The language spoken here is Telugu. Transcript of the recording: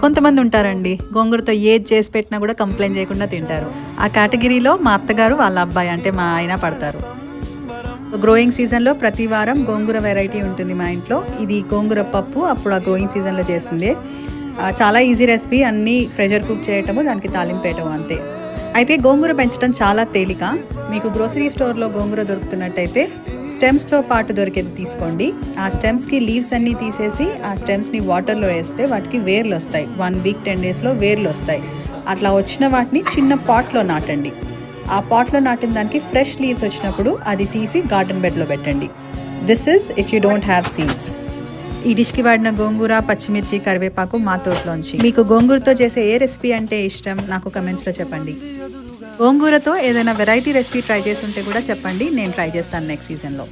కొంతమంది ఉంటారండి గోంగూరతో ఏది చేసి పెట్టినా కూడా కంప్లైంట్ చేయకుండా తింటారు. ఆ కేటగిరీలో మా అత్తగారు వాళ్ళ అబ్బాయి అంటే మా ఆయన పడతారు. గ్రోయింగ్ సీజన్లో ప్రతి వారం గోంగూర వెరైటీ ఉంటుంది మా ఇంట్లో. ఇది గోంగూర పప్పు అప్పుడు ఆ గ్రోయింగ్ సీజన్లో చేసిందే. చాలా ఈజీ రెసిపీ, అన్నీ ప్రెషర్ కుక్ చేయటము, దానికి తాలింపు వేయటం అంతే. అయితే గోంగూర పెంచడం చాలా తేలిక. మీకు గ్రోసరీ స్టోర్లో గోంగూర దొరుకుతున్నట్టయితే స్టెమ్స్తో పాటు దొరికేది తీసుకోండి. ఆ స్టెమ్స్కి లీవ్స్ అన్నీ తీసేసి ఆ స్టెమ్స్ని వాటర్లో వేస్తే వాటికి వేర్లు వస్తాయి. 1 వీక్ 10 డేస్లో వేర్లు వస్తాయి. అట్లా వచ్చిన వాటిని చిన్న పాట్లో నాటండి. ఆ పాట్లో నాటిన దానికి ఫ్రెష్ లీవ్స్ వచ్చినప్పుడు అది తీసి గార్డెన్ బెడ్లో పెట్టండి. This is if you don't have seeds. ఈ డిష్కి వాడిన గోంగూర, పచ్చిమిర్చి, కరివేపాకు మా తోటలోంచి. మీకు గోంగూరతో చేసే ఏ రెసిపీ అంటే ఇష్టం నాకు కమెంట్స్లో చెప్పండి. గోంగూరతో ఏదైనా వెరైటీ రెసిపీ ట్రై చేసి ఉంటే కూడా చెప్పండి, నేను ట్రై చేస్తాను నెక్స్ట్ సీజన్లో.